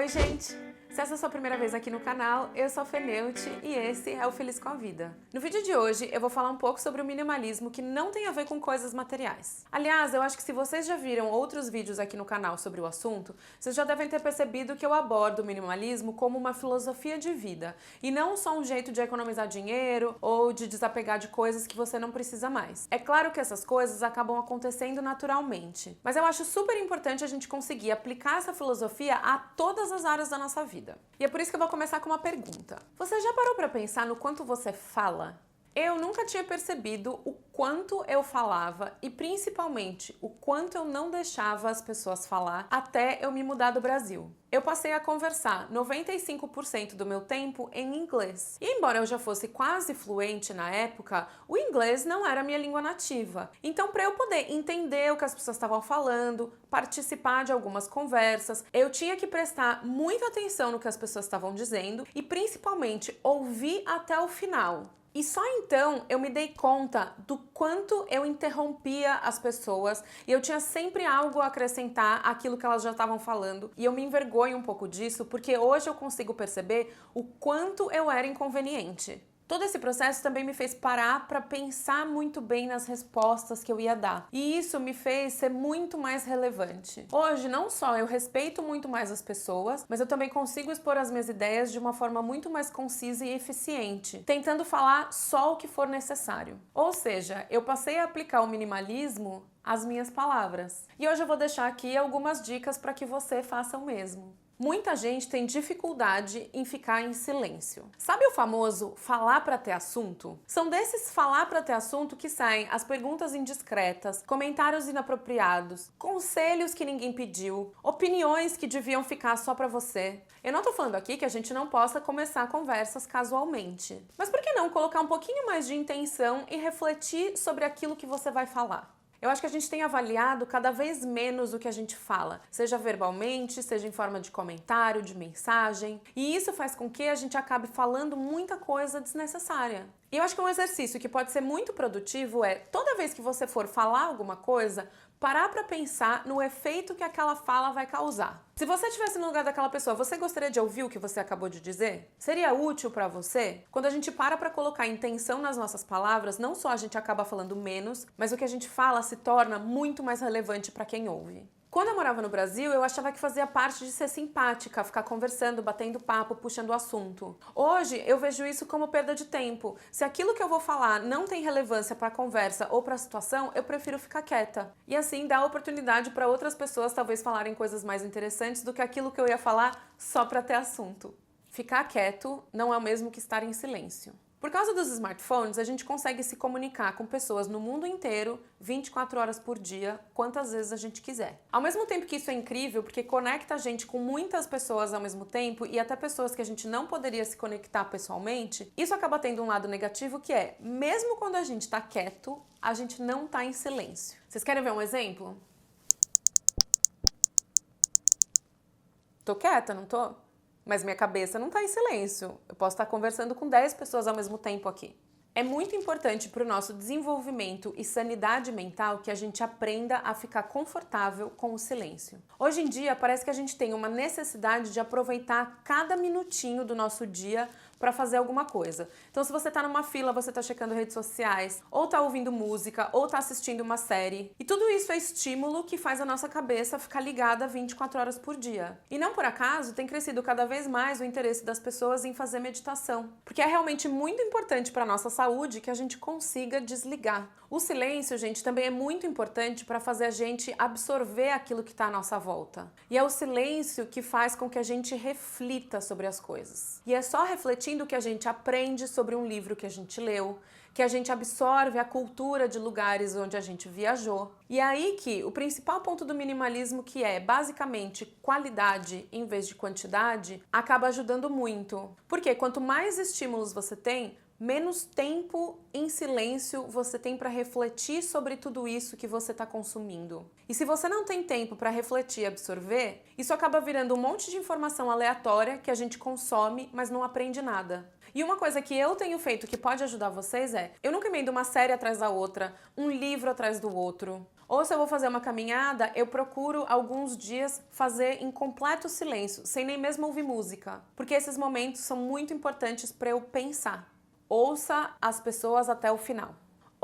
Oi, gente! Se essa é a sua primeira vez aqui no canal, eu sou a Feneuti e esse é o Feliz com a Vida. No vídeo de hoje eu vou falar um pouco sobre o minimalismo que não tem a ver com coisas materiais. Aliás, eu acho que se vocês já viram outros vídeos aqui no canal sobre o assunto, vocês já devem ter percebido que eu abordo o minimalismo como uma filosofia de vida e não só um jeito de economizar dinheiro ou de desapegar de coisas que você não precisa mais. É claro que essas coisas acabam acontecendo naturalmente, mas eu acho super importante a gente conseguir aplicar essa filosofia a todas as áreas da nossa vida. E é por isso que eu vou começar com uma pergunta. Você já parou para pensar no quanto você fala? Eu nunca tinha percebido o quanto eu falava e principalmente o quanto eu não deixava as pessoas falar até eu me mudar do Brasil. Eu passei a conversar 95% do meu tempo em inglês. E embora eu já fosse quase fluente na época, o inglês não era a minha língua nativa. Então, para eu poder entender o que as pessoas estavam falando, participar de algumas conversas, eu tinha que prestar muita atenção no que as pessoas estavam dizendo e principalmente ouvir até o final. E só então eu me dei conta do quanto eu interrompia as pessoas e eu tinha sempre algo a acrescentar àquilo que elas já estavam falando. E eu me envergonho um pouco disso porque hoje eu consigo perceber o quanto eu era inconveniente. Todo esse processo também me fez parar para pensar muito bem nas respostas que eu ia dar. E isso me fez ser muito mais relevante. Hoje, não só eu respeito muito mais as pessoas, mas eu também consigo expor as minhas ideias de uma forma muito mais concisa e eficiente, tentando falar só o que for necessário. Ou seja, eu passei a aplicar o minimalismo às minhas palavras. E hoje eu vou deixar aqui algumas dicas para que você faça o mesmo. Muita gente tem dificuldade em ficar em silêncio. Sabe o famoso falar para ter assunto? São desses falar para ter assunto que saem as perguntas indiscretas, comentários inapropriados, conselhos que ninguém pediu, opiniões que deviam ficar só para você. Eu não tô falando aqui que a gente não possa começar conversas casualmente. Mas por que não colocar um pouquinho mais de intenção e refletir sobre aquilo que você vai falar? Eu acho que a gente tem avaliado cada vez menos o que a gente fala, seja verbalmente, seja em forma de comentário, de mensagem, e isso faz com que a gente acabe falando muita coisa desnecessária. E eu acho que um exercício que pode ser muito produtivo é, toda vez que você for falar alguma coisa, parar para pensar no efeito que aquela fala vai causar. Se você estivesse no lugar daquela pessoa, você gostaria de ouvir o que você acabou de dizer? Seria útil para você? Quando a gente para colocar intenção nas nossas palavras, não só a gente acaba falando menos, mas o que a gente fala se torna muito mais relevante para quem ouve. Quando eu morava no Brasil, eu achava que fazia parte de ser simpática, ficar conversando, batendo papo, puxando o assunto. Hoje, eu vejo isso como perda de tempo. Se aquilo que eu vou falar não tem relevância para a conversa ou para a situação, eu prefiro ficar quieta. E assim dá oportunidade para outras pessoas talvez falarem coisas mais interessantes do que aquilo que eu ia falar só para ter assunto. Ficar quieto não é o mesmo que estar em silêncio. Por causa dos smartphones, a gente consegue se comunicar com pessoas no mundo inteiro, 24 horas por dia, quantas vezes a gente quiser. Ao mesmo tempo que isso é incrível, porque conecta a gente com muitas pessoas ao mesmo tempo e até pessoas que a gente não poderia se conectar pessoalmente, isso acaba tendo um lado negativo que é, mesmo quando a gente está quieto, a gente não está em silêncio. Vocês querem ver um exemplo? Tô quieta, não tô? Mas minha cabeça não está em silêncio. Eu posso estar conversando com 10 pessoas ao mesmo tempo aqui. É muito importante para o nosso desenvolvimento e sanidade mental que a gente aprenda a ficar confortável com o silêncio. Hoje em dia, parece que a gente tem uma necessidade de aproveitar cada minutinho do nosso dia para fazer alguma coisa. Então, se você está numa fila, você está checando redes sociais, ou está ouvindo música, ou está assistindo uma série. E tudo isso é estímulo que faz a nossa cabeça ficar ligada 24 horas por dia. E não por acaso tem crescido cada vez mais o interesse das pessoas em fazer meditação. Porque é realmente muito importante para a nossa saúde que a gente consiga desligar. O silêncio, gente, também é muito importante para fazer a gente absorver aquilo que está à nossa volta. E é o silêncio que faz com que a gente reflita sobre as coisas. E é só refletindo que a gente aprende sobre um livro que a gente leu, que a gente absorve a cultura de lugares onde a gente viajou. E é aí que o principal ponto do minimalismo, que é basicamente qualidade em vez de quantidade, acaba ajudando muito. Porque quanto mais estímulos você tem, menos tempo em silêncio você tem para refletir sobre tudo isso que você está consumindo. E se você não tem tempo para refletir e absorver, isso acaba virando um monte de informação aleatória que a gente consome, mas não aprende nada. E uma coisa que eu tenho feito que pode ajudar vocês é, eu nunca emendo uma série atrás da outra, um livro atrás do outro. Ou se eu vou fazer uma caminhada, eu procuro alguns dias fazer em completo silêncio, sem nem mesmo ouvir música. Porque esses momentos são muito importantes para eu pensar. Ouça as pessoas até o final.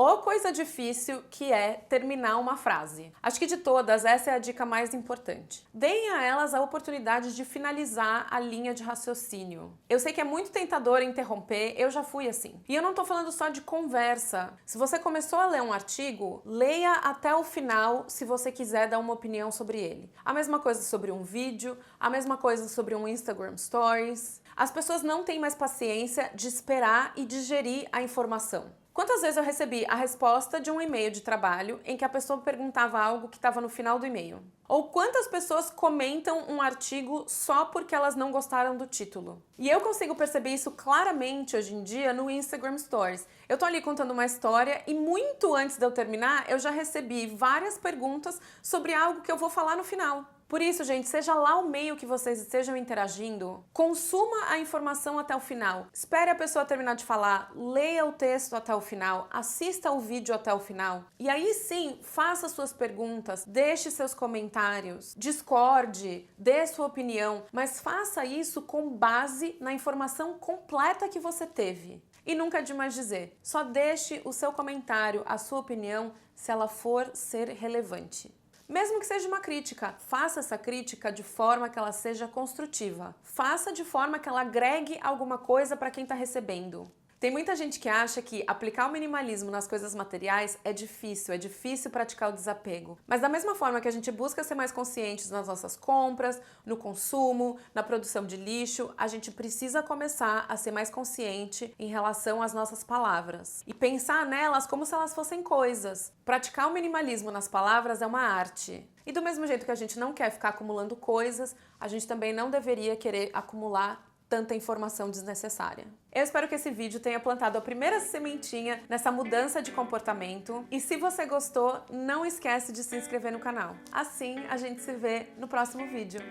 Ou coisa difícil que é terminar uma frase. Acho que de todas, essa é a dica mais importante. Deem a elas a oportunidade de finalizar a linha de raciocínio. Eu sei que é muito tentador interromper, eu já fui assim. E eu não tô falando só de conversa. Se você começou a ler um artigo, leia até o final se você quiser dar uma opinião sobre ele. A mesma coisa sobre um vídeo, a mesma coisa sobre um Instagram Stories. As pessoas não têm mais paciência de esperar e digerir a informação. Quantas vezes eu recebi a resposta de um e-mail de trabalho em que a pessoa perguntava algo que estava no final do e-mail? Ou quantas pessoas comentam um artigo só porque elas não gostaram do título? E eu consigo perceber isso claramente hoje em dia no Instagram Stories. Eu tô ali contando uma história e muito antes de eu terminar, eu já recebi várias perguntas sobre algo que eu vou falar no final. Por isso, gente, seja lá o meio que vocês estejam interagindo, consuma a informação até o final. Espere a pessoa terminar de falar, leia o texto até o final, assista o vídeo até o final. E aí sim, faça suas perguntas, deixe seus comentários, discorde, dê sua opinião, mas faça isso com base na informação completa que você teve. E nunca é demais dizer, só deixe o seu comentário, a sua opinião, se ela for ser relevante. Mesmo que seja uma crítica, faça essa crítica de forma que ela seja construtiva. Faça de forma que ela agregue alguma coisa para quem está recebendo. Tem muita gente que acha que aplicar o minimalismo nas coisas materiais é difícil praticar o desapego. Mas da mesma forma que a gente busca ser mais conscientes nas nossas compras, no consumo, na produção de lixo, a gente precisa começar a ser mais consciente em relação às nossas palavras. E pensar nelas como se elas fossem coisas. Praticar o minimalismo nas palavras é uma arte. E do mesmo jeito que a gente não quer ficar acumulando coisas, a gente também não deveria querer acumular tanta informação desnecessária. Eu espero que esse vídeo tenha plantado a primeira sementinha nessa mudança de comportamento. E se você gostou, não esquece de se inscrever no canal. Assim a gente se vê no próximo vídeo.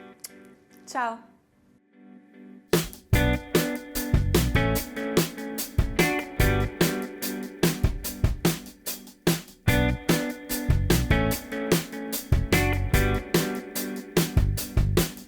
Tchau!